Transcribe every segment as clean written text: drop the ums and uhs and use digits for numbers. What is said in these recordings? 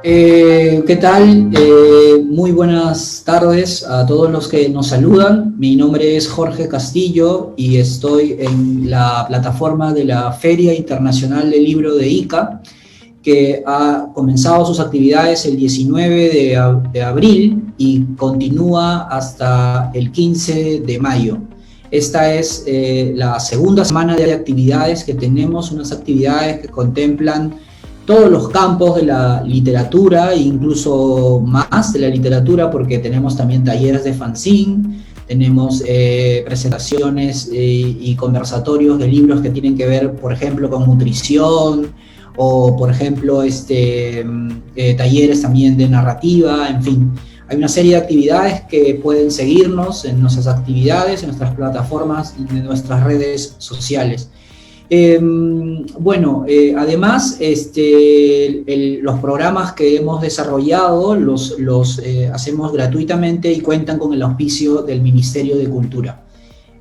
¿Qué tal? Muy buenas tardes a todos los que nos saludan. Mi nombre es Jorge Castillo y estoy en la plataforma de la Feria Internacional del Libro de Ica, que ha comenzado sus actividades el 19 de abril y continúa hasta el 15 de mayo. Esta es la segunda semana de actividades que tenemos, unas actividades que contemplan todos los campos de la literatura, e incluso más de la literatura, porque tenemos también talleres de fanzine, tenemos presentaciones y conversatorios de libros que tienen que ver, por ejemplo, con nutrición, o por ejemplo, talleres también de narrativa, en fin. Hay una serie de actividades que pueden seguirnos en nuestras actividades, en nuestras plataformas, en nuestras redes sociales. Además, los programas que hemos desarrollado los hacemos gratuitamente y cuentan con el auspicio del Ministerio de Cultura.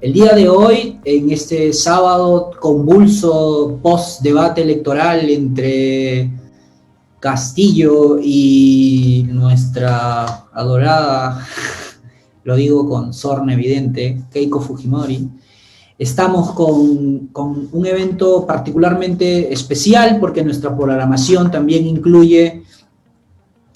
El día de hoy, en este sábado convulso post-debate electoral entre Castillo y nuestra adorada, lo digo con sorna evidente, Keiko Fujimori, estamos con un evento particularmente especial porque nuestra programación también incluye,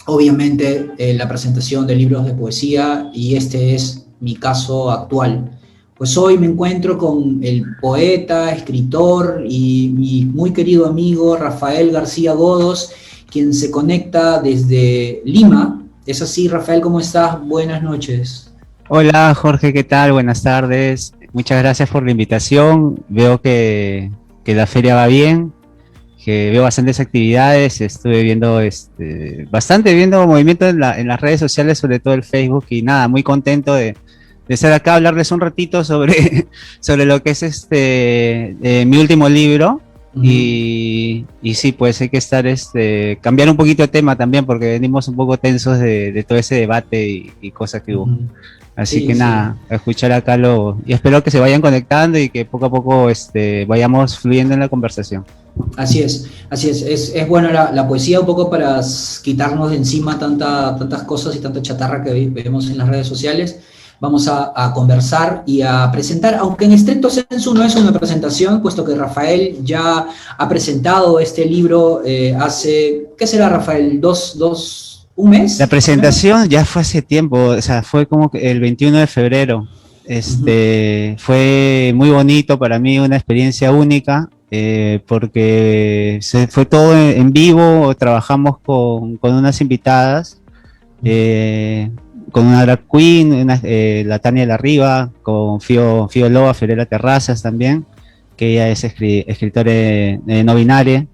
obviamente, la presentación de libros de poesía, y este es mi caso actual. Pues hoy me encuentro con el poeta, escritor y mi muy querido amigo Rafael García Godos, quien se conecta desde Lima. ¿Es así, Rafael? ¿Cómo estás? Buenas noches. Hola Jorge, ¿qué tal? Buenas tardes. Muchas gracias por la invitación. Veo que la feria va bien, que veo bastantes actividades. Estuve viendo viendo movimiento en las redes sociales, sobre todo el Facebook, y nada, muy contento de estar acá a hablarles un ratito sobre lo que es mi último libro. Uh-huh. Y sí, pues hay que estar cambiar un poquito de tema también, porque venimos un poco tensos de todo ese debate y cosas que hubo. Uh-huh. Así que nada, a escuchar acá y espero que se vayan conectando y que poco a poco vayamos fluyendo en la conversación. Así es. Es bueno la poesía un poco para quitarnos de encima tantas cosas y tanta chatarra que vemos en las redes sociales. Vamos a conversar y a presentar, aunque en estricto sensu no es una presentación, puesto que Rafael ya ha presentado este libro hace, ¿qué será, Rafael? ¿Un mes? La presentación ya fue hace tiempo, o sea, fue como que el 21 de febrero. Uh-huh. Fue muy bonito para mí, una experiencia única, porque fue todo en vivo. Trabajamos con unas invitadas, con una drag queen, la Tania de la Riva, con Fío Loa, Fiorella Terrazas también, que ella es escritora no binaria,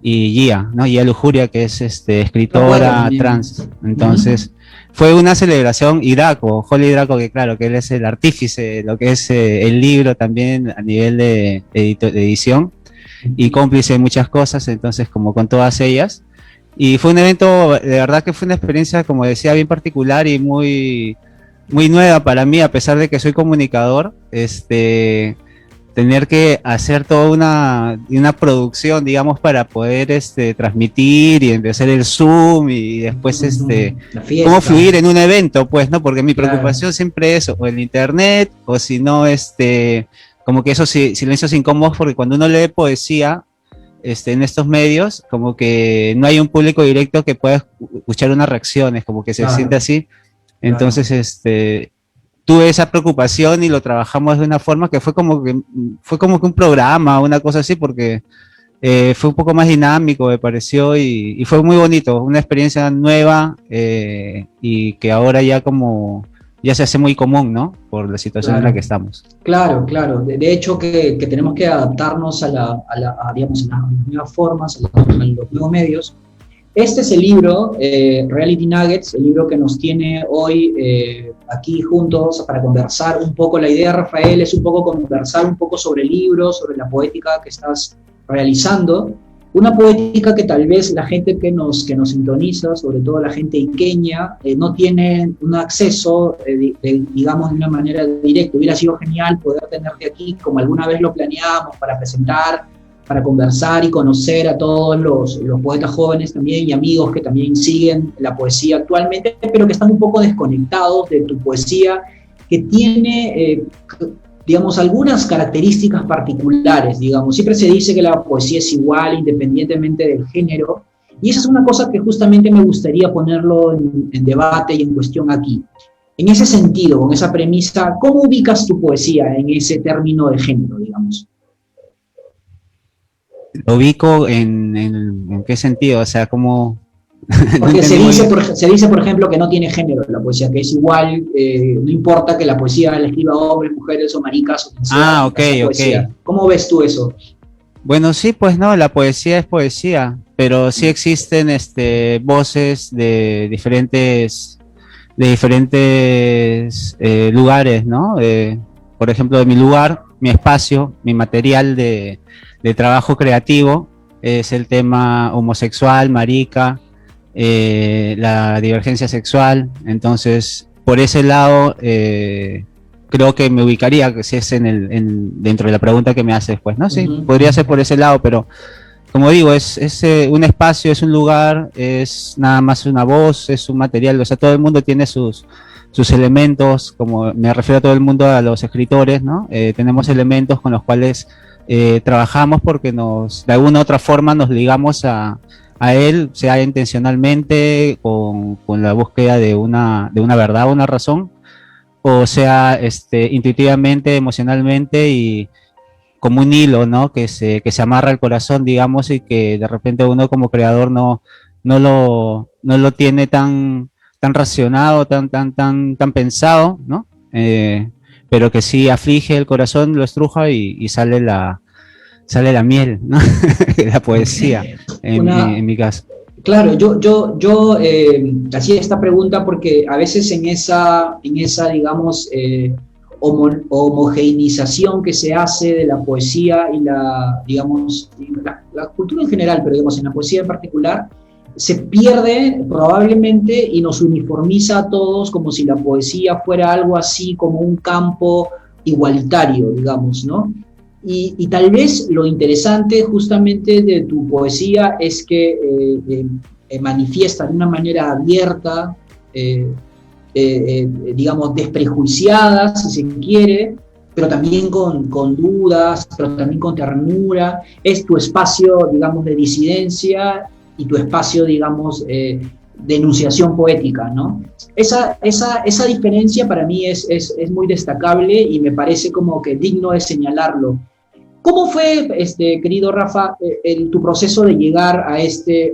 y Gia, ¿no? Gia Lujuria, que es escritora trans. Entonces, fue una celebración. Y Holly Draco, que claro, que él es el artífice de lo que es el libro también a nivel de edición, y cómplice de muchas cosas, entonces, como con todas ellas. Y fue un evento, de verdad que fue una experiencia, como decía, bien particular y muy, muy nueva para mí, a pesar de que soy comunicador. Tener que hacer toda una producción, digamos, para poder transmitir y hacer el Zoom y después cómo fluir en un evento, pues, ¿no? Porque mi preocupación siempre es o el internet, o si no, como que esos silencios incómodos, porque cuando uno lee poesía en estos medios, como que no hay un público directo que pueda escuchar unas reacciones, como que se siente así. Entonces, tuve esa preocupación y lo trabajamos de una forma que fue como que un programa, una cosa así, porque fue un poco más dinámico, me pareció, y fue muy bonito, una experiencia nueva, y que ahora ya se hace muy común, ¿no? Por la situación en la que estamos. Claro. De hecho, que tenemos que adaptarnos a digamos, a las nuevas formas, a los nuevos medios. Este es el libro, Reality Nuggets, el libro que nos tiene hoy aquí juntos para conversar un poco. La idea, Rafael, es un poco conversar un poco sobre el libro, sobre la poética que estás realizando. Una poética que tal vez la gente que nos sintoniza, sobre todo la gente iqueña, no tiene un acceso, digamos, de una manera directa. Hubiera sido genial poder tenerte aquí, como alguna vez lo planeábamos, para presentar para conversar y conocer a todos los poetas jóvenes también y amigos que también siguen la poesía actualmente, pero que están un poco desconectados de tu poesía, que tiene, digamos, algunas características particulares, digamos. Siempre se dice que la poesía es igual independientemente del género, y esa es una cosa que justamente me gustaría ponerlo en debate y en cuestión aquí. En ese sentido, con esa premisa, ¿cómo ubicas tu poesía en ese término de género, digamos? Lo ubico en qué sentido, o sea, como... no Porque entendí muy bien. se dice, por ejemplo, que no tiene género la poesía, que es igual, no importa que la poesía la escriba hombres, mujeres o maricas o quien sea, Ah, ok, mientras sea poesía. ok. ¿Cómo ves tú eso? Bueno, sí, pues no, la poesía es poesía, pero sí existen voces de diferentes lugares, ¿no? Por ejemplo, de mi lugar, mi espacio, mi material de trabajo creativo es el tema homosexual, marica, la divergencia sexual. Entonces, por ese lado, creo que me ubicaría, si es dentro de la pregunta que me haces, pues, ¿no? Sí, podría ser por ese lado, pero como digo, es un espacio, es un lugar, es nada más una voz, es un material, o sea, todo el mundo tiene sus elementos, como me refiero a todo el mundo, a los escritores, ¿no? Tenemos elementos con los cuales trabajamos porque de alguna u otra forma nos ligamos a él, sea intencionalmente, con la búsqueda de una verdad, una razón, o sea, intuitivamente, emocionalmente y como un hilo, ¿no? Que se amarra al corazón, digamos, y que de repente uno como creador no lo tiene tan racionado, tan pensado, ¿no? Pero que sí aflige el corazón, lo estruja y sale la miel, ¿no? La poesía, Una, en mi caso. claro, yo hacía esta pregunta porque a veces en esa digamos, homogeneización que se hace de la poesía y digamos, la cultura en general, pero digamos, en la poesía en particular, se pierde probablemente y nos uniformiza a todos como si la poesía fuera algo así como un campo igualitario, digamos, ¿no? Y tal vez lo interesante justamente de tu poesía es que manifiesta de una manera abierta, digamos, desprejuiciada, si se quiere, pero también con dudas, pero también con ternura. Es tu espacio, digamos, de disidencia y tu espacio, digamos, de enunciación poética, ¿no? Esa diferencia para mí es muy destacable y me parece como que digno de señalarlo. ¿Cómo fue, querido Rafa, tu proceso de llegar a este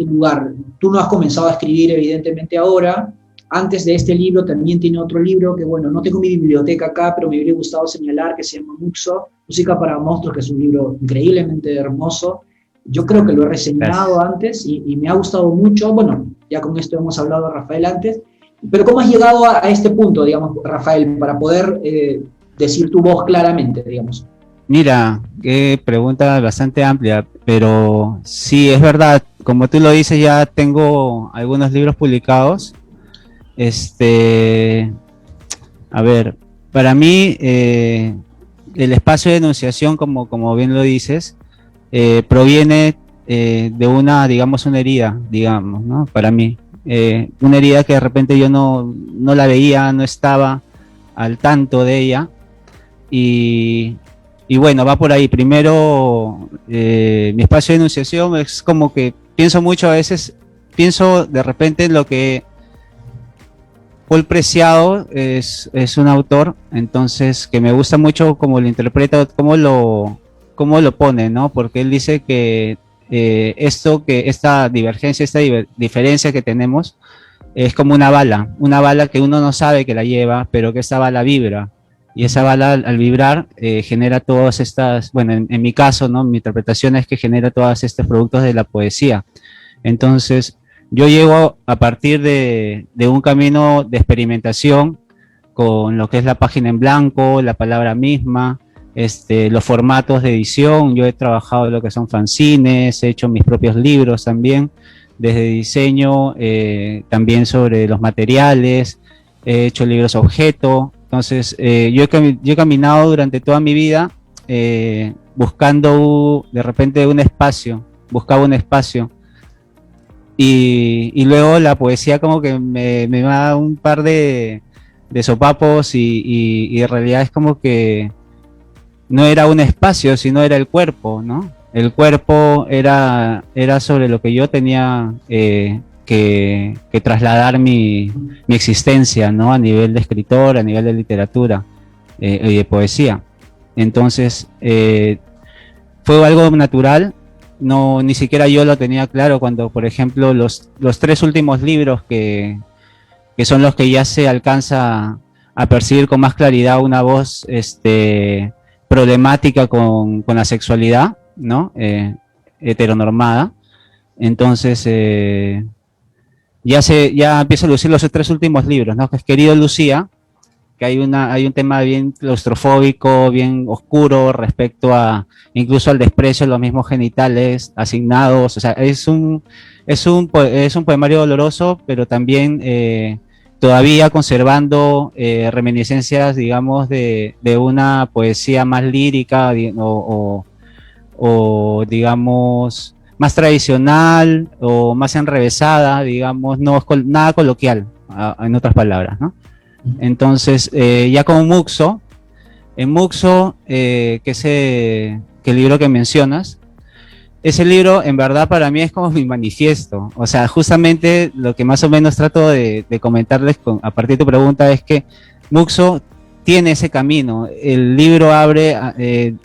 lugar? Tú no has comenzado a escribir evidentemente ahora. Antes de este libro también tiene otro libro que, bueno, no tengo mi biblioteca acá, pero me hubiera gustado señalar, que se llama Muxo, Música para Monstruos, que es un libro increíblemente hermoso. Yo creo que lo he reseñado Gracias. antes y me ha gustado mucho. Bueno, ya con esto hemos hablado de Rafael antes. Pero ¿cómo has llegado a este punto, digamos, Rafael, para poder decir tu voz claramente, digamos? Mira, qué pregunta bastante amplia, pero sí, es verdad, como tú lo dices, ya tengo algunos libros publicados. A ver, para mí, el espacio de enunciación, como bien lo dices, proviene de digamos, una herida, digamos, ¿no? Para mí. Una herida que de repente yo no la veía, no estaba al tanto de ella. Y bueno, va por ahí. Primero, mi espacio de enunciación es como que pienso mucho a veces, pienso de repente en lo que Paul Preciado es un autor, entonces, que me gusta mucho cómo lo interpreta, cómo lo pone, ¿no? Porque él dice que esta divergencia, diferencia que tenemos, es como una bala que uno no sabe que la lleva, pero que esa bala vibra. Y esa bala al vibrar genera todas estas, bueno, en mi caso, ¿no? Mi interpretación es que genera todos estos productos de la poesía. Entonces, yo llego a partir de un camino de experimentación con lo que es la página en blanco, la palabra misma, los formatos de edición. Yo he trabajado lo que son fanzines, he hecho mis propios libros también, desde diseño, también sobre los materiales, he hecho libros objeto. Entonces, yo he caminado durante toda mi vida buscando de repente un espacio, buscaba un espacio. Y luego la poesía como que me da un par de sopapos y en realidad es como que no era un espacio, sino era el cuerpo, ¿no? El cuerpo era sobre lo que yo tenía que trasladar mi existencia, ¿no? A nivel de escritor, a nivel de literatura y de poesía. Entonces, fue algo natural. No, ni siquiera yo lo tenía claro cuando, por ejemplo, los 3 últimos libros que son los que ya se alcanza a percibir con más claridad una voz problemática con la sexualidad, ¿no? Heteronormada. Entonces, ya empiezo a lucir los 3 últimos libros, ¿no? Que es Querido Lucía, que hay un tema bien claustrofóbico, bien oscuro respecto a incluso al desprecio de los mismos genitales asignados. O sea, es un poemario doloroso, pero también todavía conservando reminiscencias, digamos, de una poesía más lírica o digamos, más tradicional o más enrevesada, digamos, no es nada coloquial, en otras palabras, ¿no? Entonces, ya con Muxo, en Muxo, que el libro que mencionas, ese libro en verdad para mí es como mi manifiesto. O sea, justamente lo que más o menos trato de comentarles a partir de tu pregunta es que Muxo tiene ese camino. El libro abre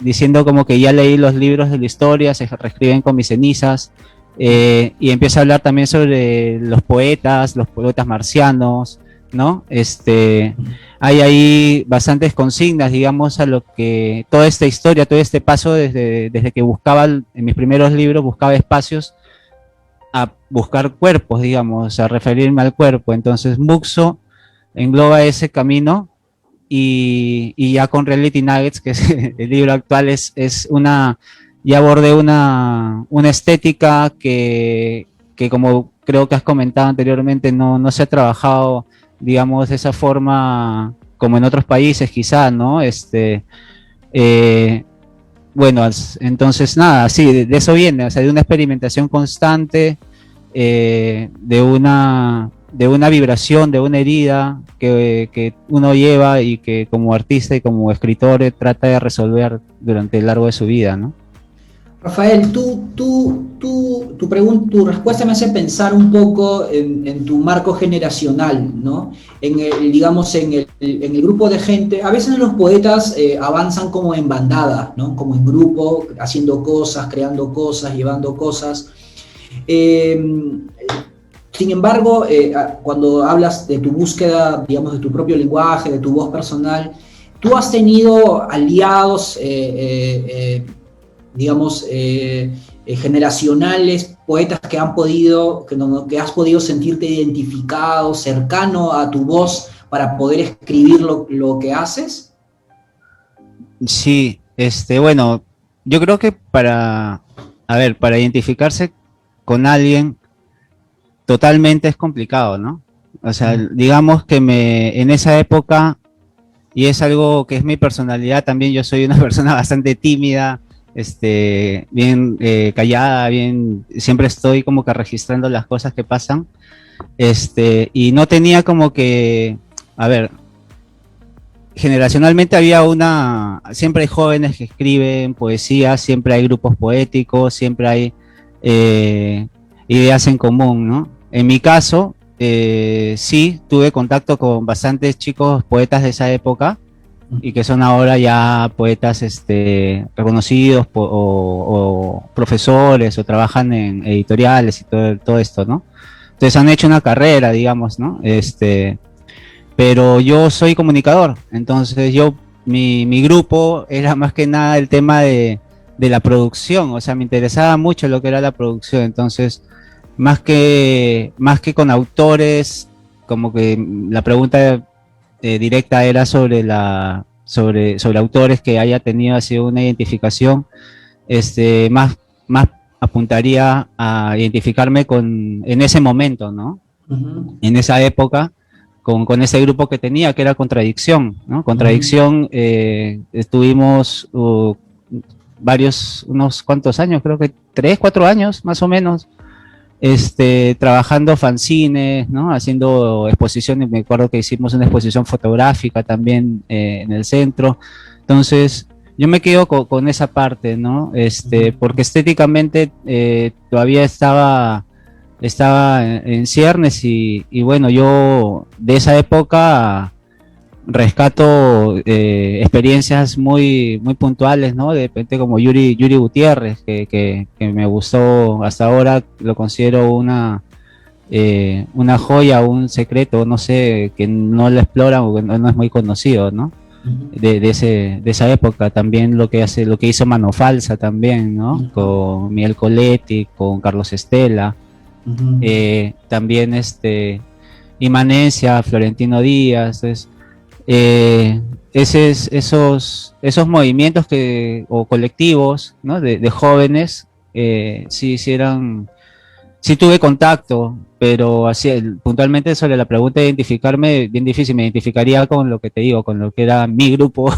diciendo como que ya leí los libros de la historia, se reescriben con mis cenizas, y empieza a hablar también sobre los poetas marcianos, ¿no? Hay ahí bastantes consignas, digamos, a lo que toda esta historia, todo este paso desde que buscaba, en mis primeros libros, buscaba espacios a buscar cuerpos, digamos, a referirme al cuerpo. Entonces, Muxo engloba ese camino y ya con Reality Nuggets, que es el libro actual, ya abordé una estética que como creo que has comentado anteriormente, no se ha trabajado, digamos, de esa forma como en otros países quizás, ¿no? Bueno, entonces nada, sí, de eso viene, o sea, de una experimentación constante, de una vibración, de una herida que uno lleva y que como artista y como escritor trata de resolver durante el largo de su vida, ¿no? Rafael, tu respuesta me hace pensar un poco en tu marco generacional, ¿no? Digamos, en el grupo de gente. A veces los poetas avanzan como en bandada, ¿no? Como en grupo, haciendo cosas, creando cosas, llevando cosas. Sin embargo, cuando hablas de tu búsqueda, digamos, de tu propio lenguaje, de tu voz personal, tú has tenido aliados, digamos, generacionales, poetas que has podido sentirte identificado, cercano a tu voz para poder escribir lo que haces? Sí, bueno, yo creo que para identificarse con alguien totalmente es complicado, ¿no? O sea, digamos que en esa época, y es algo que es mi personalidad también, yo soy una persona bastante tímida, bien callada, siempre estoy como que registrando las cosas que pasan, y no tenía como que, generacionalmente siempre hay jóvenes que escriben poesía, siempre hay grupos poéticos, siempre hay ideas en común, ¿no? En mi caso, sí, tuve contacto con bastantes chicos poetas de esa época, y que son ahora ya poetas reconocidos o profesores o trabajan en editoriales y todo esto, ¿no? Entonces han hecho una carrera, digamos, ¿no? Pero yo soy comunicador, entonces mi grupo era más que nada el tema de la producción, o sea, me interesaba mucho lo que era la producción, entonces más que con autores, como que la pregunta directa era sobre autores que haya tenido así una identificación, más apuntaría a identificarme en ese momento, ¿no? Uh-huh. En esa época, con ese grupo que tenía, que era Contradicción, ¿no? Contradicción, estuvimos unos cuantos años, creo que 3, 4 años más o menos, trabajando fanzines, ¿no? Haciendo exposiciones. Me acuerdo que hicimos una exposición fotográfica también en el centro. Entonces, yo me quedo con esa parte, ¿no? Porque estéticamente todavía estaba en ciernes y bueno, yo de esa época rescato experiencias muy puntuales, ¿no? De repente como Yuri Gutiérrez, que me gustó hasta ahora, lo considero una joya, un secreto, no sé, que no lo exploran o que no es muy conocido, ¿no? De esa época. También lo que hizo Mano Falsa también, ¿no? Con Miguel Coletti, con Carlos Estela, también Inmanencia, Florentino Díaz. Esos movimientos o colectivos, ¿no? de jóvenes, sí tuve contacto, pero así puntualmente sobre la pregunta de identificarme, bien difícil. Me identificaría con lo que te digo, con lo que era mi grupo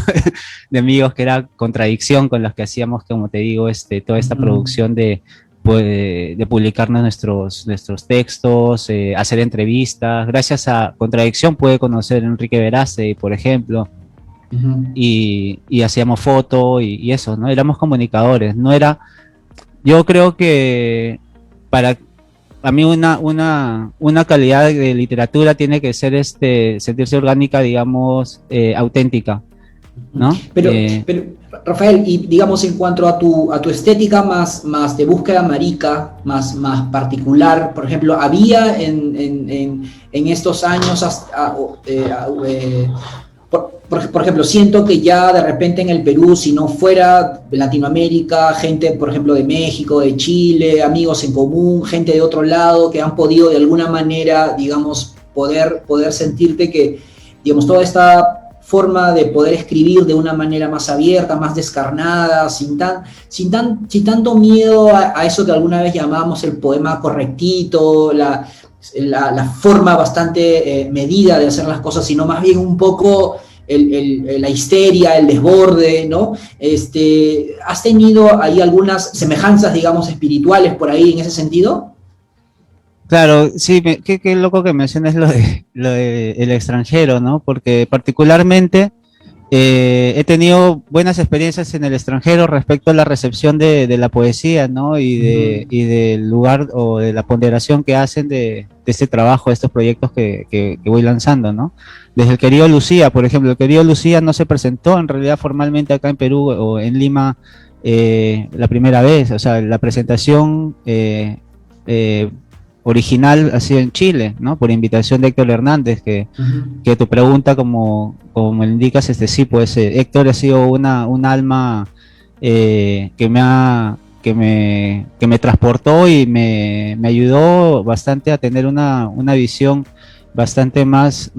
de amigos, que era Contradicción, con los que hacíamos, como te digo, toda esta producción de publicarnos nuestros textos, hacer entrevistas. Gracias a Contradicción pude conocer a Enrique Veraste, por ejemplo, y hacíamos foto y eso, ¿no? Éramos comunicadores. Yo creo que a mí una calidad de literatura tiene que ser sentirse orgánica, digamos, auténtica, ¿no? Pero Rafael, y digamos en cuanto a tu estética más de búsqueda marica, más particular, por ejemplo, había en estos años por ejemplo, siento que ya de repente en el Perú, si no fuera Latinoamérica, gente, por ejemplo, de México, de Chile, amigos en común, gente de otro lado, que han podido de alguna manera, digamos, poder sentirte que, digamos, toda esta forma de poder escribir de una manera más abierta, más descarnada, sin tanto miedo a eso que alguna vez llamábamos el poema correctito, la forma bastante medida de hacer las cosas, sino más bien un poco la histeria, el desborde, ¿no? ¿Has tenido ahí algunas semejanzas, digamos, espirituales por ahí en ese sentido? Claro, sí, qué loco que menciones lo de El extranjero, ¿no? Porque particularmente he tenido buenas experiencias en el extranjero respecto a la recepción de la poesía, ¿no? Y del lugar o de la ponderación que hacen de este trabajo, de estos proyectos que voy lanzando, ¿no? Desde el querido Lucía, por ejemplo. El querido Lucía no se presentó en realidad formalmente acá en Perú o en Lima la primera vez. O sea, la presentación original ha sido en Chile, ¿no? Por invitación de Héctor Hernández, que tu pregunta, como me indicas, sí, pues Héctor ha sido un alma que me transportó y me ayudó bastante a tener una visión bastante más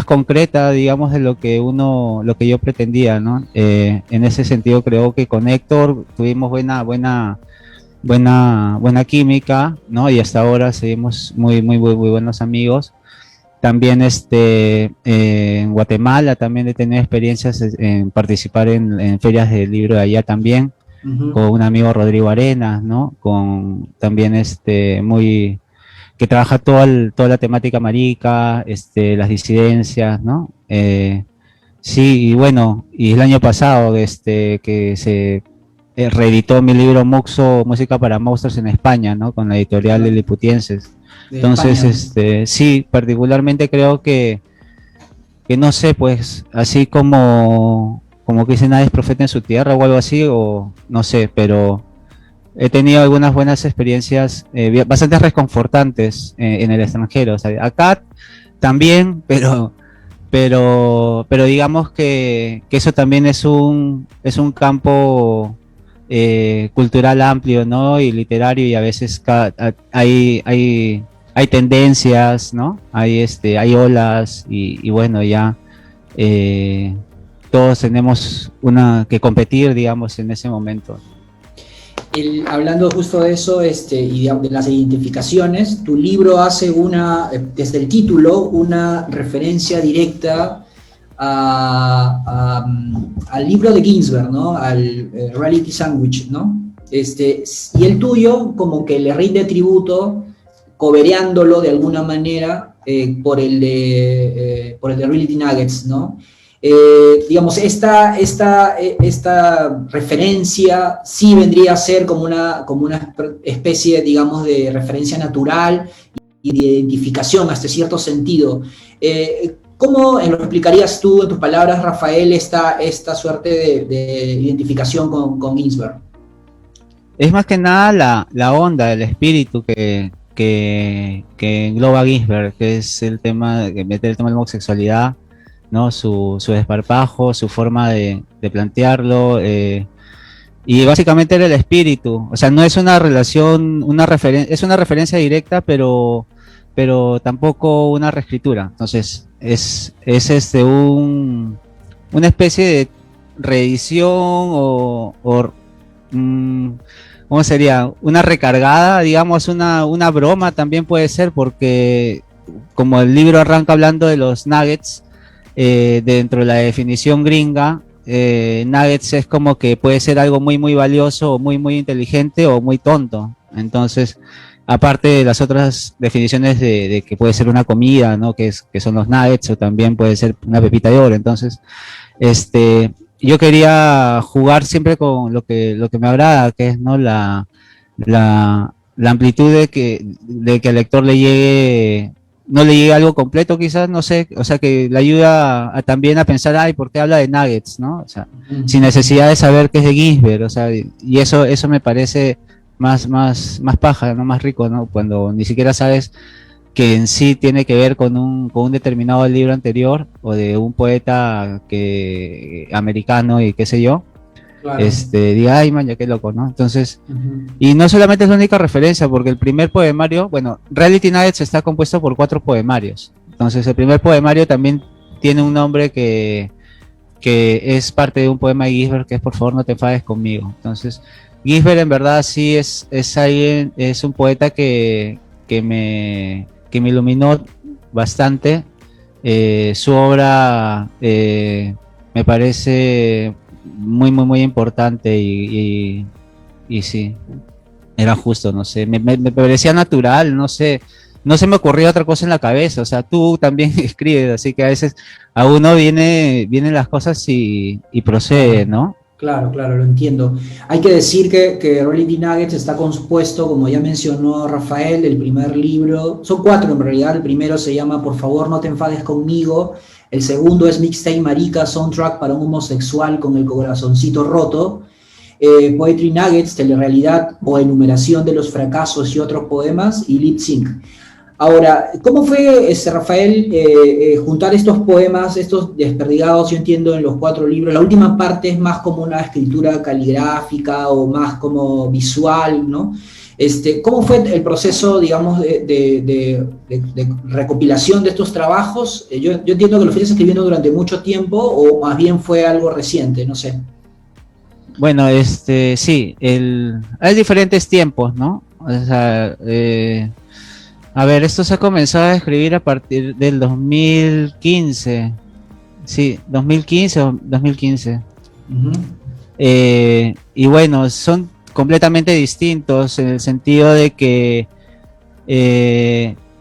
concreta, digamos, de lo que yo pretendía, ¿no? En ese sentido creo que con Héctor tuvimos buena química, ¿no? Y hasta ahora seguimos muy buenos amigos. También en Guatemala también he tenido experiencias en participar en ferias de libro de allá también, con un amigo, Rodrigo Arenas, ¿no? Con también que trabaja toda la temática marica, las disidencias, ¿no? Sí, y bueno, y el año pasado que se reeditó mi libro Muxo, Música para Monstruos en España, ¿no? Con la editorial de Liputienses. Entonces, sí, particularmente creo que no sé, pues, así como que dice nadie es profeta en su tierra o algo así, o no sé, pero he tenido algunas buenas experiencias, bastante reconfortantes en el extranjero. O sea, acá también, pero digamos que eso también es un campo cultural amplio, ¿no? Y literario, y a veces hay tendencias, ¿no? Hay olas y bueno, ya todos tenemos que competir, digamos, en ese momento. Hablando justo de eso y de las identificaciones, tu libro hace desde el título, una referencia directa al libro de Ginsberg, ¿no? Al Reality Sandwich, ¿no? Y el tuyo como que le rinde tributo, cobereándolo de alguna manera por el de Reality Nuggets, ¿no? Digamos, esta referencia sí vendría a ser como una especie, digamos, de referencia natural y de identificación hasta cierto sentido. ¿Cómo lo explicarías tú en tus palabras, Rafael, esta suerte de identificación con Ginsberg? Es más que nada la onda, el espíritu que engloba Ginsberg, que es el tema, que mete el tema de la homosexualidad, ¿no? Su desparpajo, su forma de plantearlo, y básicamente era el espíritu. O sea, no es una relación, es una referencia directa, pero tampoco una reescritura. Entonces, es una especie de reedición ¿cómo sería? Una recargada, digamos, una broma también puede ser, porque como el libro arranca hablando de los nuggets, dentro de la definición gringa, nuggets es como que puede ser algo muy muy valioso, o muy muy inteligente, o muy tonto. Entonces, aparte de las otras definiciones de que puede ser una comida, ¿no? Que son los nuggets, o también puede ser una pepita de oro. Entonces, yo quería jugar siempre con lo que me agrada, que es, ¿no? la amplitud de que al lector no le llegue algo completo, quizás, no sé, o sea, que le ayuda también a pensar, ay, ¿por qué habla de nuggets, no? O sea, sin necesidad de saber que es de Ginsberg, o sea, y eso me parece más paja, ¿no? Más rico, ¿no? Cuando ni siquiera sabes que en sí tiene que ver con un determinado libro anterior, o de un poeta americano y qué sé yo. Claro. Diga, ay, man, ya qué loco, ¿no? Entonces, y no solamente es la única referencia, porque el primer poemario, bueno, Reality Nuggets está compuesto por 4 poemarios. Entonces, el primer poemario también tiene un nombre que es parte de un poema de Ginsberg, que es Por favor no te enfades conmigo. Entonces, Ginsberg en verdad sí es alguien, es un poeta que me iluminó bastante. Su obra me parece muy muy muy importante, y sí, era justo, no sé, me parecía natural, no sé, no se me ocurrió otra cosa en la cabeza. O sea, tú también escribes, así que a veces a uno vienen las cosas y procede, ¿no? Claro, lo entiendo. Hay que decir que Reality Nuggets está compuesto, como ya mencionó Rafael, el primer libro, son 4 en realidad. El primero se llama Por favor no te enfades conmigo. El segundo es Mixtape Marica, soundtrack para un homosexual con el corazoncito roto. Poetry Nuggets, Telerealidad o Enumeración de los fracasos y otros poemas, y Lip Sync. Ahora, ¿cómo fue, Rafael, juntar estos poemas, estos desperdigados, yo entiendo, en los 4 libros? La última parte es más como una escritura caligráfica o más como visual, ¿no? ¿Cómo fue el proceso, digamos, de recopilación de estos trabajos? Yo entiendo que lo fuiste escribiendo durante mucho tiempo, o más bien fue algo reciente, no sé. Bueno, sí, hay diferentes tiempos, ¿no? O sea, a ver, esto se ha comenzado a escribir a partir del 2015. Sí, 2015 o 2015. Y bueno, son completamente distintos en el sentido de que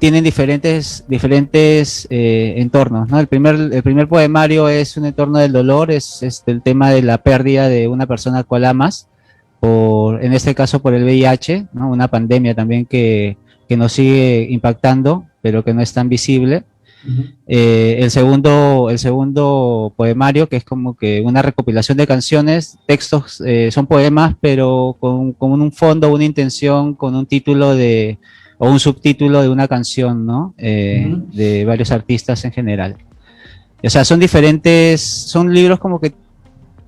tienen diferentes entornos, ¿no? El primer poemario es un entorno del dolor, es el tema de la pérdida de una persona a cual amas, en este caso por el VIH, ¿no? Una pandemia también que nos sigue impactando, pero que no es tan visible. El segundo poemario, que es como que una recopilación de canciones, textos, son poemas, pero con un fondo, una intención, con un título o un subtítulo de una canción, ¿no? De varios artistas en general. O sea, son libros como que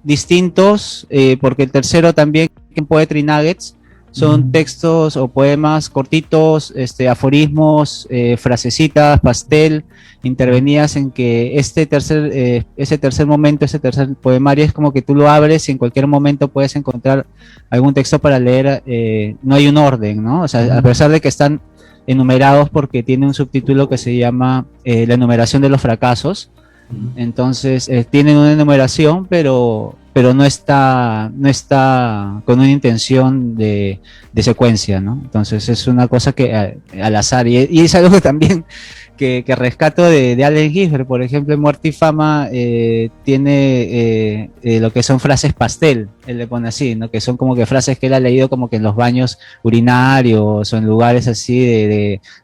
distintos, porque el tercero también, en Poetry Nuggets, son textos o poemas cortitos, aforismos, frasecitas, pastel, intervenidas en que ese tercer momento, ese tercer poemario es como que tú lo abres y en cualquier momento puedes encontrar algún texto para leer. No hay un orden, ¿no? O sea, a pesar de que están enumerados porque tiene un subtítulo que se llama La enumeración de los fracasos, Entonces, tienen una enumeración, pero no está con una intención de secuencia, ¿no? Entonces, es una cosa que al azar, y es algo que también que rescato de Allen Ginsberg. Por ejemplo, en Muerte y Fama tiene lo que son frases pastel, él le pone así, ¿no? Que son como que frases que él ha leído como que en los baños urinarios o en lugares así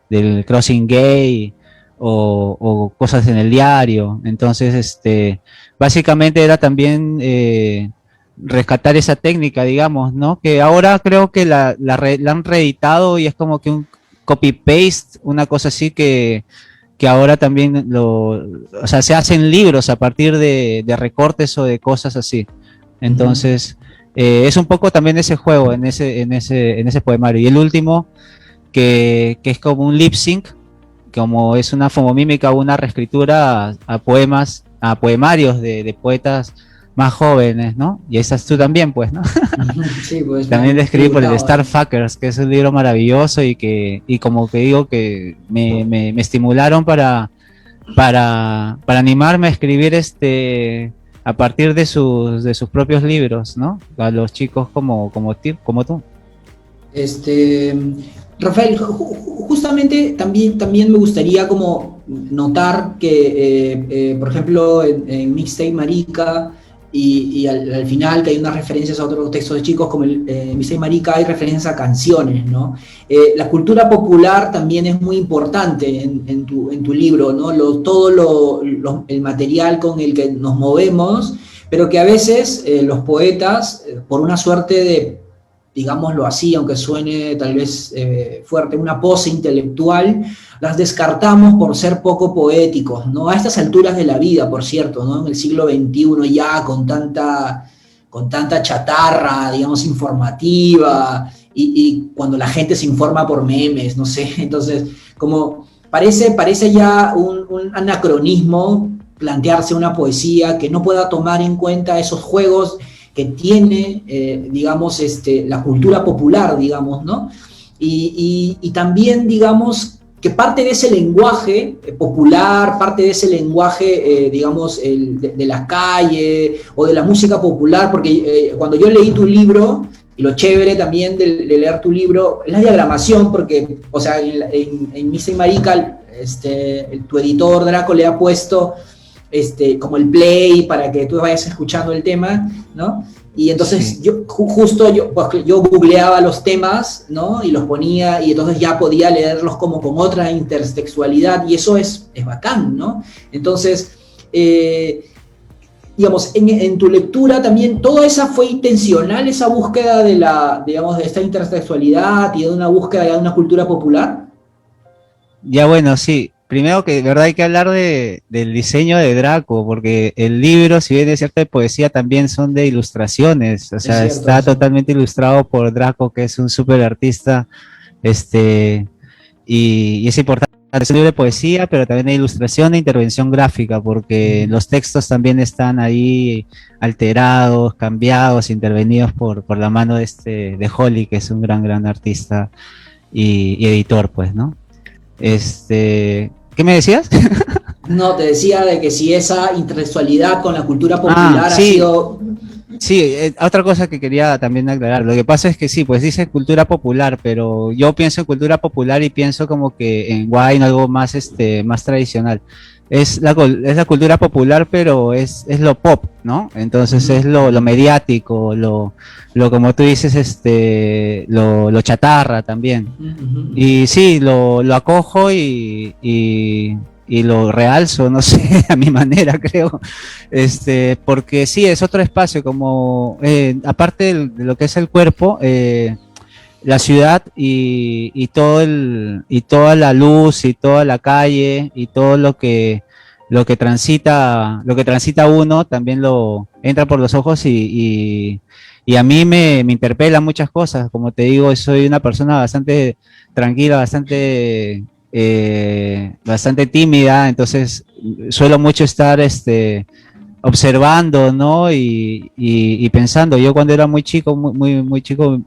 del crossing gay, o cosas en el diario. Entonces, básicamente era también rescatar esa técnica, digamos, ¿no? Que ahora creo que la han reeditado y es como que un copy-paste, una cosa así que ahora también o sea, se hacen libros a partir de recortes o de cosas así. Entonces, es un poco también ese juego en ese poemario. Y el último, que es como un lip sync, como es una fomomímica o una reescritura a poemas, a poemarios de poetas más jóvenes, ¿no? Y esas tú también, pues, ¿no? Sí, pues También le escribí por el gustaba. Starfuckers, que es un libro maravilloso y como que digo que me estimularon para animarme a escribir a partir de sus propios libros, ¿no? A los chicos como tú. Este, Rafael, justamente también me gustaría como notar que, por ejemplo, en Mixtape Marica y al final que hay unas referencias a otros textos de chicos, como el Mixtape Marica hay referencias a canciones, ¿no? La cultura popular también es muy importante en tu libro, ¿no? El material con el que nos movemos, pero que a veces los poetas, por una suerte de, digámoslo así, aunque suene tal vez fuerte, una pose intelectual, las descartamos por ser poco poéticos, ¿no? A estas alturas de la vida, por cierto, ¿no? En el siglo XXI ya con tanta chatarra, digamos, informativa, y cuando la gente se informa por memes, no sé, entonces, como parece ya un anacronismo plantearse una poesía que no pueda tomar en cuenta esos juegos que tiene, digamos, la cultura popular, digamos, ¿no? Y también, digamos, que parte de ese lenguaje popular, parte de ese lenguaje, digamos, de la calle o de la música popular, porque cuando yo leí tu libro, y lo chévere también de leer tu libro, es la diagramación, porque, o sea, en Misa y Marica, tu editor Draco le ha puesto como el play para que tú vayas escuchando el tema, ¿no? Y entonces Sí. yo googleaba los temas, ¿no? Y los ponía, y entonces ya podía leerlos como con otra intertextualidad, y eso es bacán, ¿no? Entonces, digamos, en tu lectura también, ¿toda esa fue intencional, esa búsqueda digamos, de esta intertextualidad y de una búsqueda de una cultura popular? Ya bueno, sí. Primero que de verdad hay que hablar del diseño de Draco, porque el libro, si bien es cierto de poesía, también son de ilustraciones. O Es sea, cierto está eso. totalmente ilustrado por Draco, que es un súper artista. Y es importante. Es un libro de poesía, pero también hay ilustración e intervención gráfica, porque los textos también están ahí alterados, cambiados, intervenidos por la mano de Holly, que es un gran artista y editor, pues, ¿no? ¿Qué me decías? No, te decía de que si esa intertextualidad con la cultura Ah, popular ha sí, sido... sí, otra cosa que quería también aclarar. Lo que pasa es que sí, pues dice cultura popular, pero yo pienso en cultura popular y pienso como que en Wine algo más, más tradicional. Es la cultura popular, pero es lo pop, ¿no? Entonces es lo mediático, como tú dices, lo chatarra también. Y sí, lo acojo y lo realzo, no sé, a mi manera, creo. Porque sí, es otro espacio, como aparte de lo que es el cuerpo, la ciudad y toda la luz y toda la calle y todo lo que transita uno también lo entra por los ojos y a mí me interpela muchas cosas. Como te digo, soy una persona bastante tranquila, bastante tímida, entonces suelo mucho estar observando, ¿no? Y pensando. Yo cuando era muy chico, muy chico,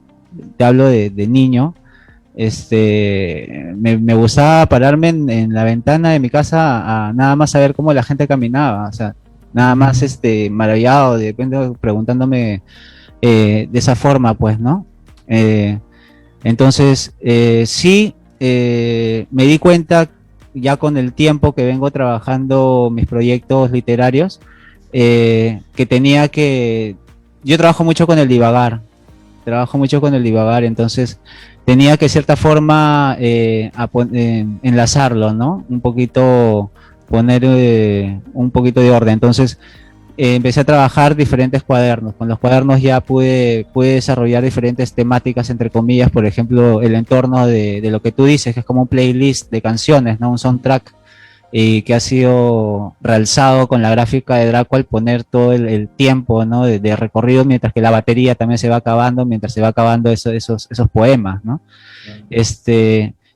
te hablo de niño, me gustaba pararme en la ventana de mi casa a nada más saber cómo la gente caminaba, o sea, nada más maravillado, de repente preguntándome de esa forma, pues, ¿no? Entonces, sí, me di cuenta ya con el tiempo que vengo trabajando mis proyectos literarios, que tenía que... Yo trabajo mucho con el divagar, entonces tenía que de cierta forma enlazarlo, ¿no? Un poquito, poner un poquito de orden. Entonces, empecé a trabajar diferentes cuadernos. Con los cuadernos ya pude desarrollar diferentes temáticas, entre comillas, por ejemplo, el entorno de lo que tú dices, que es como un playlist de canciones, ¿no? Un soundtrack, y que ha sido realzado con la gráfica de Draco al poner todo el tiempo, ¿no? de recorrido, mientras que la batería también se va acabando, mientras se va acabando esos poemas, ¿no?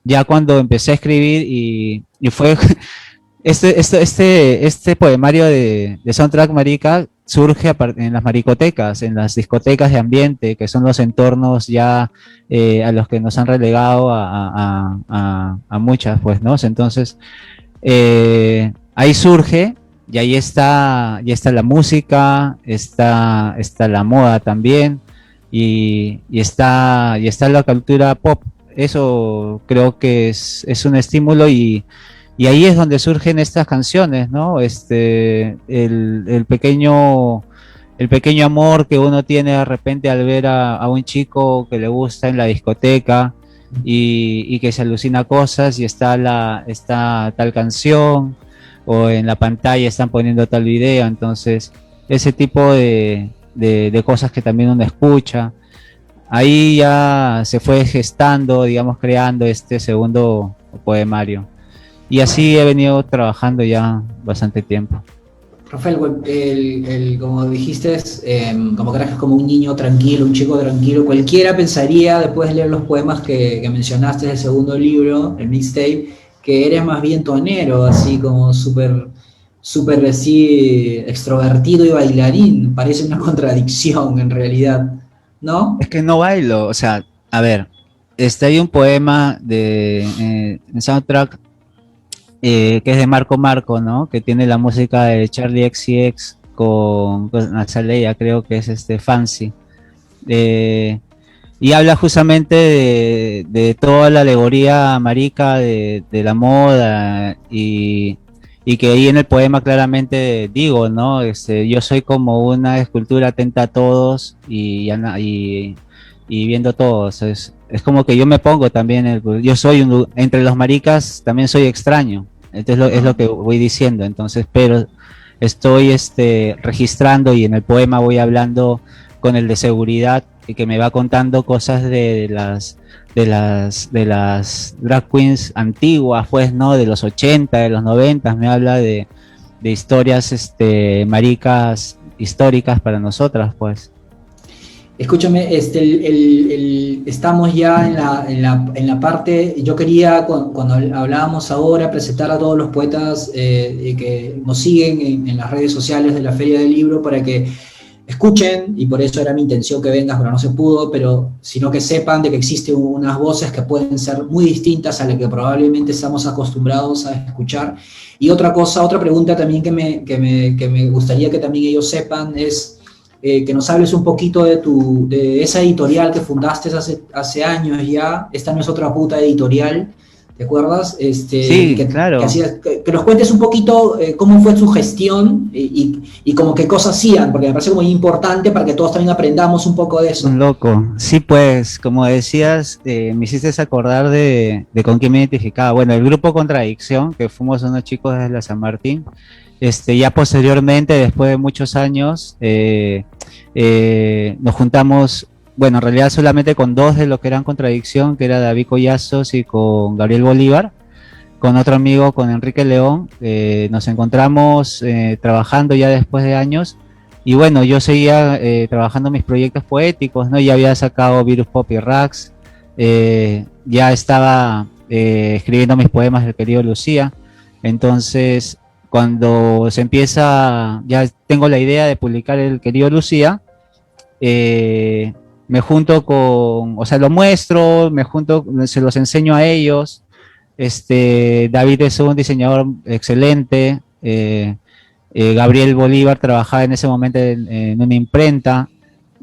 Ya cuando empecé a escribir y fue este poemario de soundtrack marica surge en las maricotecas, en las discotecas de ambiente, que son los entornos ya a los que nos han relegado a muchas, pues, ¿no? Entonces, ahí surge y ahí ya está la música, está la moda también y está la cultura pop. Eso creo que es un estímulo y ahí es donde surgen estas canciones, ¿no? El pequeño amor que uno tiene de repente al ver a un chico que le gusta en la discoteca y que se alucina cosas y está tal canción o en la pantalla están poniendo tal video, entonces ese tipo de cosas que también uno escucha. Ahí ya se fue gestando, digamos, creando este segundo poemario. Y así he venido trabajando ya bastante tiempo. Rafael, como dijiste, como que eres como un niño tranquilo, un chico tranquilo. Cualquiera pensaría, después de leer los poemas que mencionaste del segundo libro, el mixtape, que eres más bien tonero, así como súper así extrovertido y bailarín. Parece una contradicción en realidad, ¿no? Es que no bailo, o sea, a ver, hay un poema en soundtrack que es de Marco Marco, ¿no? Que tiene la música de Charlie XCX con Azalea, creo que es Fancy. Y habla justamente de toda la alegoría marica de la moda y que ahí en el poema claramente digo, ¿no? Yo soy como una escultura atenta a todos y viendo todos. Es como que yo me pongo también, yo soy entre los maricas, también soy extraño. Entonces es lo que voy diciendo. Entonces, pero estoy registrando y en el poema voy hablando con el de seguridad y que me va contando cosas de las drag queens antiguas, pues, ¿no? De los 80, de los 90, me habla de historias maricas históricas para nosotras, pues. Escúchame, estamos ya en la parte, yo quería, cuando hablábamos ahora, presentar a todos los poetas que nos siguen en las redes sociales de la Feria del Libro para que escuchen, y por eso era mi intención que vengas, pero no se pudo, pero sino que sepan de que existen unas voces que pueden ser muy distintas a las que probablemente estamos acostumbrados a escuchar. Y otra cosa, otra pregunta también que me gustaría que también ellos sepan es que nos hables un poquito de esa editorial que fundaste hace años ya. Esta no es otra puta editorial, ¿te acuerdas? Sí, claro. Que nos cuentes un poquito cómo fue su gestión y como qué cosas hacían, porque me parece muy importante para que todos también aprendamos un poco de eso. Un loco. Sí, pues, como decías, me hiciste acordar de con quién me identificaba. Bueno, el grupo Contradicción, que fuimos unos chicos desde la San Martín. Ya posteriormente, después de muchos años, nos juntamos, bueno, en realidad solamente con dos de los que eran Contradicción, que era David Collazos y con Gabriel Bolívar, con otro amigo, con Enrique León. Nos encontramos trabajando ya después de años, y bueno, yo seguía trabajando mis proyectos poéticos, ¿no? Ya había sacado Virus Pop y Rax, ya estaba escribiendo mis poemas del querido Lucía. Entonces, cuando se empieza, ya tengo la idea de publicar el querido Lucía, me junto o sea, lo muestro, se los enseño a ellos. David es un diseñador excelente. Gabriel Bolívar trabajaba en ese momento en una imprenta.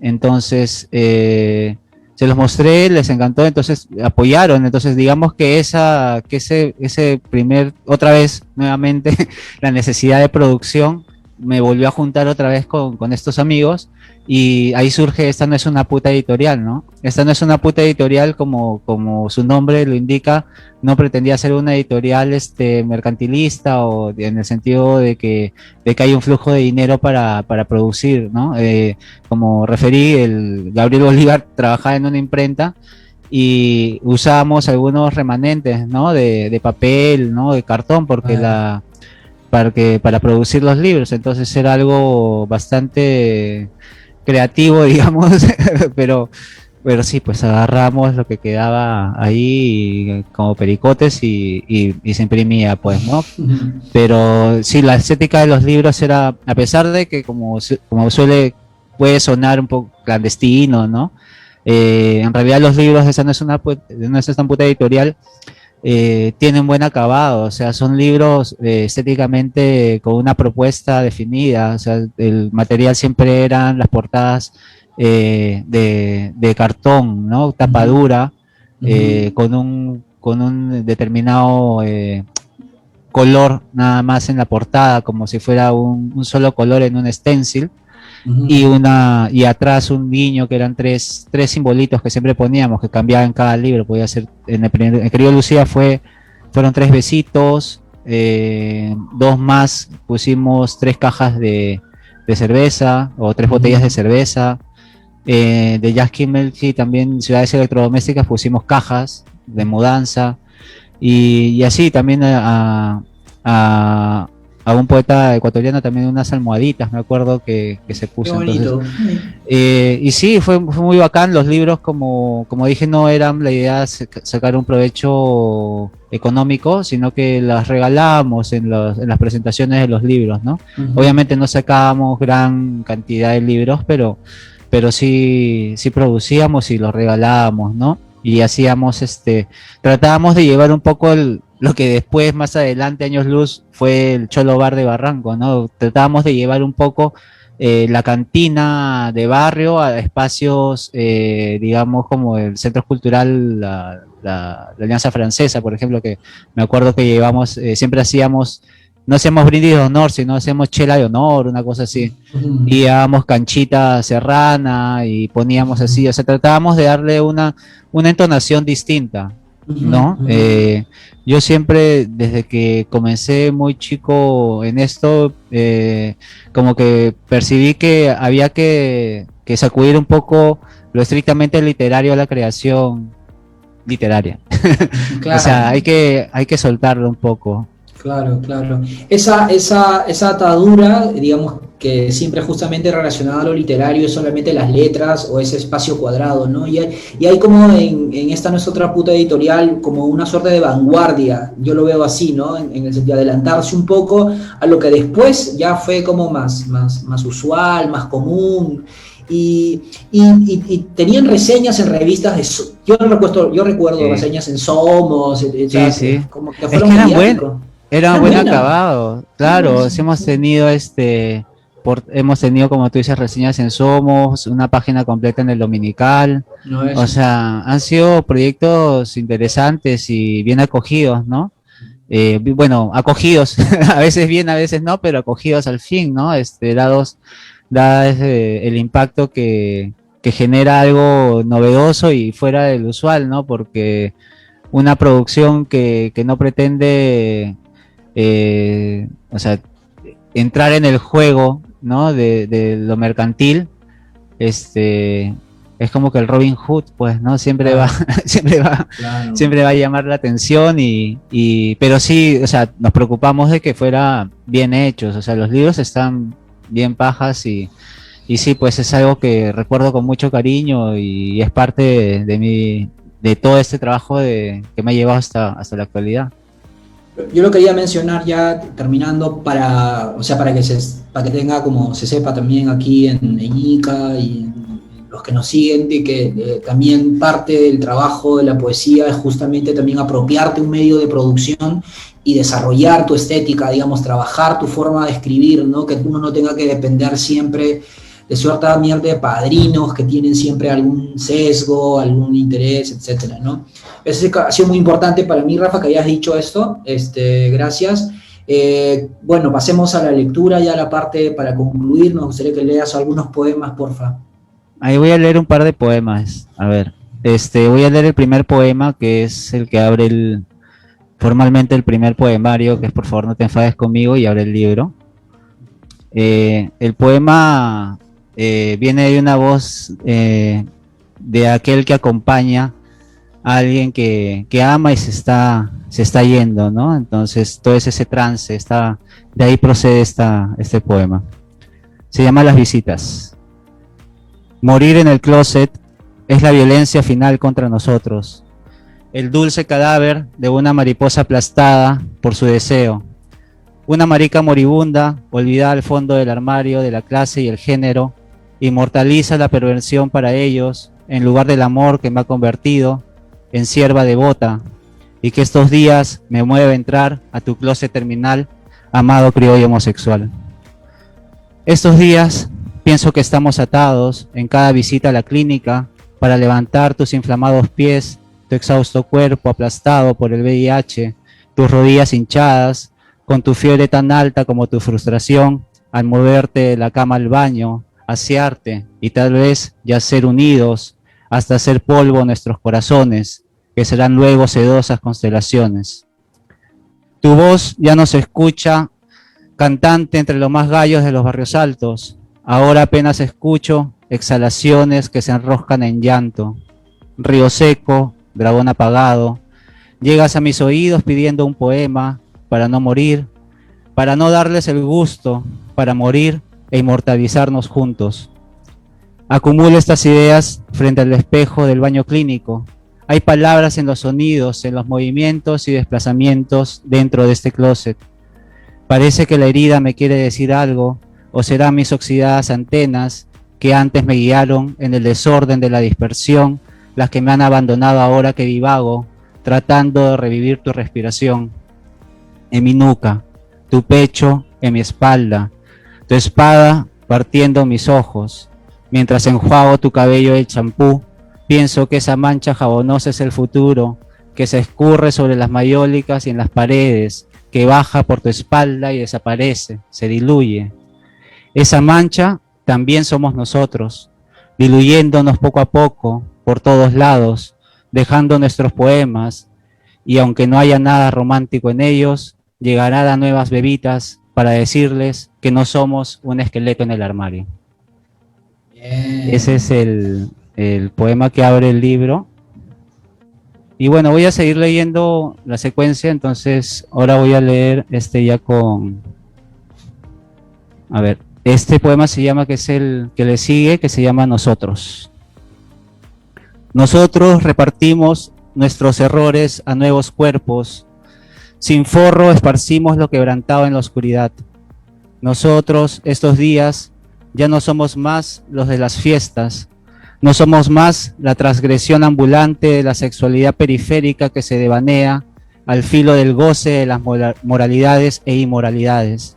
Entonces, se los mostré, les encantó, entonces apoyaron. Entonces, digamos que ese primer, otra vez, nuevamente, la necesidad de producción me volvió a juntar otra vez con estos amigos, y ahí surge Esta no es una puta editorial, ¿no? Esta no es una puta editorial, como su nombre lo indica. No pretendía ser una editorial mercantilista, o en el sentido de que hay un flujo de dinero para producir, ¿no? Como referí, el Gabriel Bolívar trabajaba en una imprenta y usábamos algunos remanentes, ¿no? De papel, ¿no? De cartón, porque para producir los libros. Entonces era algo bastante creativo, digamos, pero sí, pues agarramos lo que quedaba ahí como pericotes y se imprimía, pues, ¿no? Pero sí, la estética de los libros era, a pesar de que como puede sonar un poco clandestino, ¿no? En realidad los libros, esa no es una puta editorial, tienen buen acabado, o sea, son libros estéticamente con una propuesta definida. O sea, el material siempre eran las portadas de cartón, ¿no? Tapadura, con un determinado color nada más en la portada, como si fuera un solo color en un stencil. Y atrás un niño, que eran tres simbolitos que siempre poníamos, que cambiaban en cada libro. Podía ser, en Querido Lucía fueron 3 besitos, 2 más, pusimos 3 cajas de cerveza, o 3 botellas de cerveza. De Jaskin Melchi también, Ciudades Electrodomésticas, pusimos cajas de mudanza, y así también a un poeta ecuatoriano también unas almohaditas, me acuerdo que se puso. Qué bonito. Entonces, y sí, fue muy bacán. Los libros, como dije, no eran la idea sacar un provecho económico, sino que las regalamos en las presentaciones de los libros, ¿no? Obviamente no sacábamos gran cantidad de libros, pero sí producíamos y los regalábamos, ¿no? Y hacíamos, tratábamos de llevar un poco lo que después, más adelante, años luz, fue el Cholo Bar de Barranco, ¿no? Tratábamos de llevar un poco la cantina de barrio a espacios, digamos, como el Centro Cultural, la Alianza Francesa, por ejemplo, que me acuerdo que llevamos, siempre no hacíamos brindis de honor, sino hacíamos chela de honor, una cosa así. Y llevábamos canchita serrana y poníamos así, o sea, tratábamos de darle una entonación distinta, ¿no? Yo siempre, desde que comencé muy chico en esto, como que percibí que había que sacudir un poco lo estrictamente literario a la creación literaria. Claro. O sea, hay que soltarlo un poco. Claro. Esa atadura, digamos, que siempre justamente relacionada a lo literario, es solamente las letras o ese espacio cuadrado, ¿no? Y hay como en Esta no es otra puta editorial, como una suerte de vanguardia, yo lo veo así, ¿no? En el sentido de adelantarse un poco a lo que después ya fue como más usual, más común. Y tenían reseñas en revistas yo recuerdo reseñas en Somos, sí. Como que fueron mediáticos. Era buen acabado, claro. Sí, hemos tenido, como tú dices, reseñas en Somos, una página completa en el Dominical. O sea, han sido proyectos interesantes y bien acogidos, ¿no? Bueno, acogidos, a veces bien, a veces no, pero acogidos al fin, ¿no? Dada el impacto que genera algo novedoso y fuera del usual, ¿no? Porque una producción que no pretende, o sea, entrar en el juego, ¿no? de lo mercantil, es como que el Robin Hood, pues, ¿no? Siempre va a llamar la atención, pero sí, o sea, nos preocupamos de que fuera bien hechos. O sea, los libros están bien pajas y sí, pues es algo que recuerdo con mucho cariño y es parte de todo este trabajo que me ha llevado hasta la actualidad. Yo lo quería mencionar ya terminando para que tenga, como se sepa también aquí en Ica y en los que nos siguen, de que también parte del trabajo de la poesía es justamente también apropiarte un medio de producción y desarrollar tu estética, digamos, trabajar tu forma de escribir, ¿no? Que uno no tenga que depender siempre de cierta mierda de padrinos que tienen siempre algún sesgo, algún interés, etcétera, ¿no? Eso ha sido muy importante para mí, Rafa, que hayas dicho esto. Gracias. Bueno, pasemos a la lectura, ya la parte para concluir. Nos gustaría que leas algunos poemas, porfa. Ahí voy a leer un par de poemas. A ver, voy a leer el primer poema, que es el que abre formalmente el primer poemario, que es Por favor no te enfades conmigo, y abre el libro. El poema viene de una voz de aquel que acompaña a alguien que ama y se está yendo, ¿no? Entonces todo es ese trance, de ahí procede este poema. Se llama Las visitas. Morir en el closet es la violencia final contra nosotros, el dulce cadáver de una mariposa aplastada por su deseo, una marica moribunda olvidada al fondo del armario de la clase y el género, inmortaliza la perversión para ellos en lugar del amor que me ha convertido en sierva devota y que estos días me mueve a entrar a tu closet terminal, amado criollo homosexual. Estos días pienso que estamos atados en cada visita a la clínica para levantar tus inflamados pies, tu exhausto cuerpo aplastado por el VIH, tus rodillas hinchadas, con tu fiebre tan alta como tu frustración al moverte de la cama al baño, asearte y tal vez yacer unidos hasta hacer polvo nuestros corazones, que serán luego sedosas constelaciones. Tu voz ya no se escucha, cantante entre los más gallos de los barrios altos. Ahora apenas escucho exhalaciones que se enroscan en llanto. Río seco, dragón apagado. Llegas a mis oídos pidiendo un poema para no morir, para no darles el gusto, para morir e inmortalizarnos juntos. Acumulo estas ideas frente al espejo del baño clínico. Hay palabras en los sonidos, en los movimientos y desplazamientos dentro de este closet. Parece que la herida me quiere decir algo, o serán mis oxidadas antenas que antes me guiaron en el desorden de la dispersión, las que me han abandonado ahora que divago, tratando de revivir tu respiración. En mi nuca, tu pecho en mi espalda, tu espada partiendo mis ojos. Mientras enjuago tu cabello de champú, pienso que esa mancha jabonosa es el futuro, que se escurre sobre las mayólicas y en las paredes, que baja por tu espalda y desaparece, se diluye. Esa mancha también somos nosotros, diluyéndonos poco a poco por todos lados, dejando nuestros poemas, y aunque no haya nada romántico en ellos, llegarán a nuevas bebitas para decirles que no somos un esqueleto en el armario. Bien. Ese es el poema que abre el libro. Y bueno, voy a seguir leyendo la secuencia, entonces ahora voy a leer ya con... A ver, este poema se llama, que es el que le sigue, que se llama Nosotros. Nosotros repartimos nuestros errores a nuevos cuerpos. Sin forro esparcimos lo quebrantado en la oscuridad. Nosotros, estos días, ya no somos más los de las fiestas. No somos más la transgresión ambulante de la sexualidad periférica que se devanea al filo del goce de las moralidades e inmoralidades.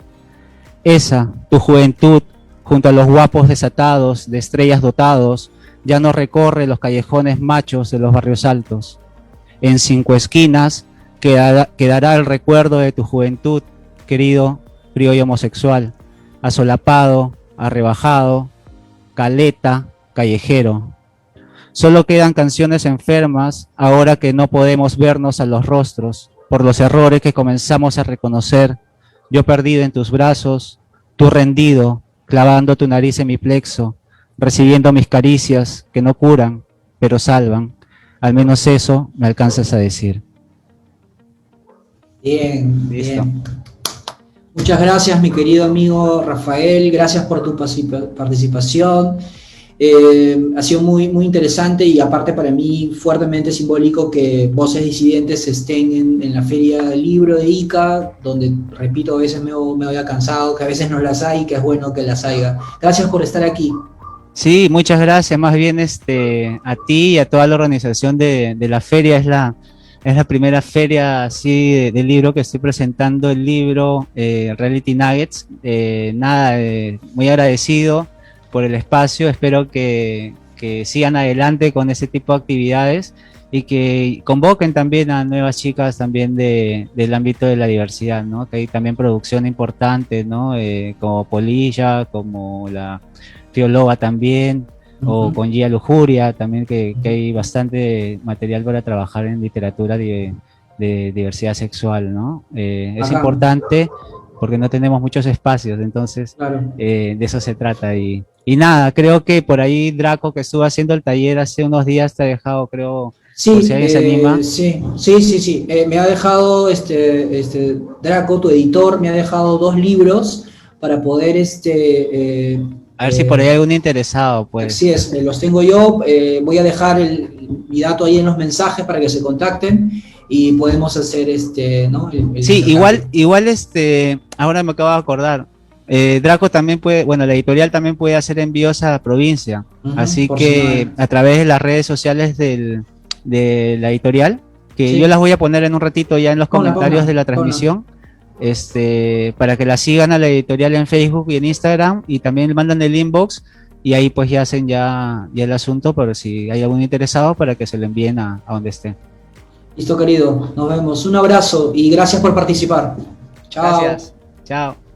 Esa, tu juventud, junto a los guapos desatados de estrellas dotados, ya no recorre los callejones machos de los barrios altos. En 5 esquinas quedará el recuerdo de tu juventud, querido criollo homosexual, asolapado, arrebajado, caleta, callejero. Solo quedan canciones enfermas ahora que no podemos vernos a los rostros por los errores que comenzamos a reconocer. Yo perdido en tus brazos, tú rendido, clavando tu nariz en mi plexo, recibiendo mis caricias que no curan, pero salvan. Al menos eso me alcanzas a decir. Bien, bien. Muchas gracias, mi querido amigo Rafael. Gracias por tu participación. Ha sido muy, muy interesante y aparte para mí fuertemente simbólico que Voces Disidentes estén en la Feria del Libro de Ica, donde, repito, a veces me había cansado, que a veces no las hay y que es bueno que las haya. Gracias por estar aquí. Sí, muchas gracias. Más bien a ti y a toda la organización de la feria. Es la primera feria así de libro que estoy presentando el libro Reality Nuggets. Nada, muy agradecido por el espacio. Espero que sigan adelante con ese tipo de actividades y que convoquen también a nuevas chicas también del ámbito de la diversidad, ¿no? Que hay también producción importante, ¿no? Como Polilla, como la Loba también, o con Gia Lujuria también, que hay bastante material para trabajar en literatura de diversidad sexual, ¿no? Es importante porque no tenemos muchos espacios, entonces Claro. De eso se trata. Y nada, creo que por ahí Draco, que estuvo haciendo el taller hace unos días, te ha dejado, creo, por si Sí, alguien se anima. sí. Me ha dejado Draco, tu editor, me ha dejado 2 libros para poder A ver si por ahí hay algún interesado, así pues. es, los tengo yo. Voy a dejar mi dato ahí en los mensajes para que se contacten y podemos hacer ¿no? el Sí, intercambio. igual ahora me acabo de acordar. Draco también puede, bueno, la editorial también puede hacer envíos a la provincia. Así Por si no hay. que a través de las redes sociales de la editorial, que yo Sí, las voy a poner en un ratito ya en los comentarios de la ponla. transmisión, para que la sigan a la editorial en Facebook y en Instagram, y también mandan el inbox, y ahí pues ya hacen ya el asunto, pero si hay algún interesado para que se lo envíen a donde esté. Listo, querido. Nos vemos. Un abrazo y gracias por participar. Chao. Gracias. Chao.